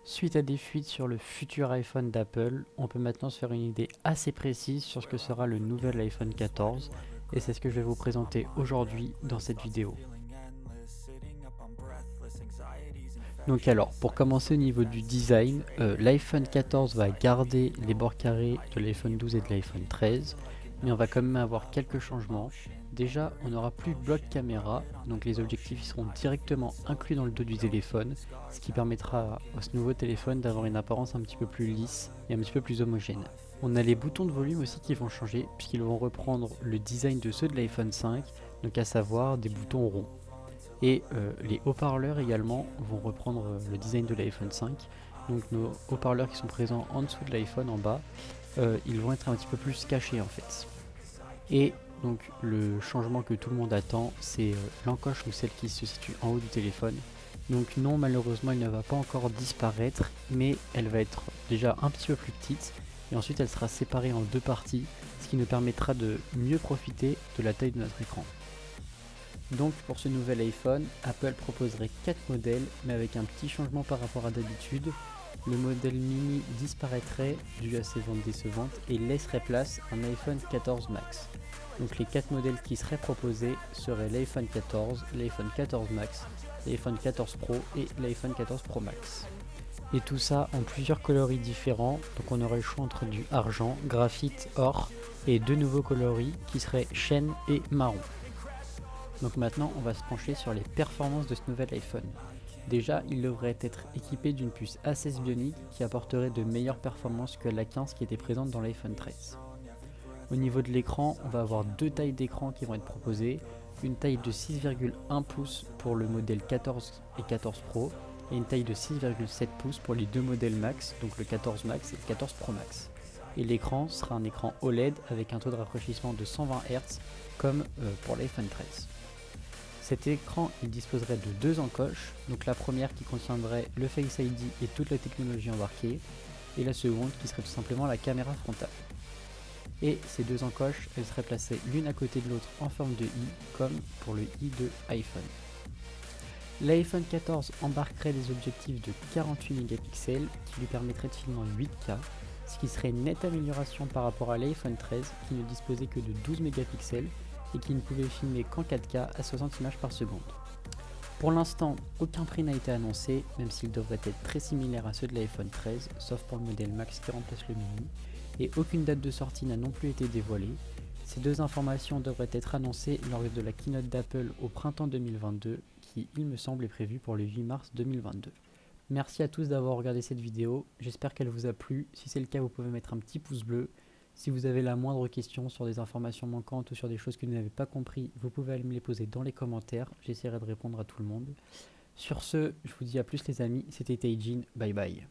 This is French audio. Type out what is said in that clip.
Suite à des fuites sur le futur iPhone d'Apple, on peut maintenant se faire une idée assez précise sur ce que sera le nouvel iPhone 14 et c'est ce que je vais vous présenter aujourd'hui dans cette vidéo. Donc alors, pour commencer au niveau du design, l'iPhone 14 va garder les bords carrés de l'iPhone 12 et de l'iPhone 13, mais on va quand même avoir quelques changements. Déjà, on n'aura plus de bloc caméra, donc les objectifs seront directement inclus dans le dos du téléphone, ce qui permettra à ce nouveau téléphone d'avoir une apparence un petit peu plus lisse et un petit peu plus homogène. On a les boutons de volume aussi qui vont changer, puisqu'ils vont reprendre le design de ceux de l'iPhone 5, donc à savoir des boutons ronds. Et les haut-parleurs également vont reprendre le design de l'iPhone 5. Donc nos haut-parleurs qui sont présents en dessous de l'iPhone en bas, ils vont être un petit peu plus cachés en fait. Et donc le changement que tout le monde attend, c'est l'encoche ou celle qui se situe en haut du téléphone. Donc non, malheureusement, elle ne va pas encore disparaître, mais elle va être déjà un petit peu plus petite. Et ensuite, elle sera séparée en deux parties, ce qui nous permettra de mieux profiter de la taille de notre écran. Donc pour ce nouvel iPhone, Apple proposerait 4 modèles, mais avec un petit changement par rapport à d'habitude. Le modèle mini disparaîtrait dû à ses ventes décevantes et laisserait place à un iPhone 14 Max. Donc les 4 modèles qui seraient proposés seraient l'iPhone 14, l'iPhone 14 Max, l'iPhone 14 Pro et l'iPhone 14 Pro Max. Et tout ça en plusieurs coloris différents, donc on aurait le choix entre du argent, graphite, or et deux nouveaux coloris qui seraient chêne et marron. Donc maintenant, on va se pencher sur les performances de ce nouvel iPhone. Déjà, il devrait être équipé d'une puce A16 Bionic qui apporterait de meilleures performances que la 15 qui était présente dans l'iPhone 13. Au niveau de l'écran, on va avoir deux tailles d'écran qui vont être proposées. Une taille de 6,1 pouces pour le modèle 14 et 14 Pro et une taille de 6,7 pouces pour les deux modèles Max, donc le 14 Max et le 14 Pro Max. Et l'écran sera un écran OLED avec un taux de rafraîchissement de 120 Hz comme pour l'iPhone 13. Cet écran il disposerait de deux encoches, donc la première qui contiendrait le Face ID et toute la technologie embarquée, et la seconde qui serait tout simplement la caméra frontale. Et ces deux encoches, elles seraient placées l'une à côté de l'autre en forme de i, comme pour le i de iPhone. L'iPhone 14 embarquerait des objectifs de 48 mégapixels qui lui permettraient de filmer en 8K, ce qui serait une nette amélioration par rapport à l'iPhone 13 qui ne disposait que de 12 mégapixels et qui ne pouvait filmer qu'en 4K à 60 images par seconde. Pour l'instant, aucun prix n'a été annoncé, même s'il devrait être très similaire à ceux de l'iPhone 13, sauf pour le modèle Max qui remplace le mini, et aucune date de sortie n'a non plus été dévoilée. Ces deux informations devraient être annoncées lors de la keynote d'Apple au printemps 2022, qui, il me semble, est prévue pour le 8 mars 2022. Merci à tous d'avoir regardé cette vidéo, j'espère qu'elle vous a plu. Si c'est le cas, vous pouvez mettre un petit pouce bleu. Si vous avez la moindre question sur des informations manquantes ou sur des choses que vous n'avez pas compris, vous pouvez aller me les poser dans les commentaires, j'essaierai de répondre à tout le monde. Sur ce, je vous dis à plus les amis, c'était Taijin, bye bye.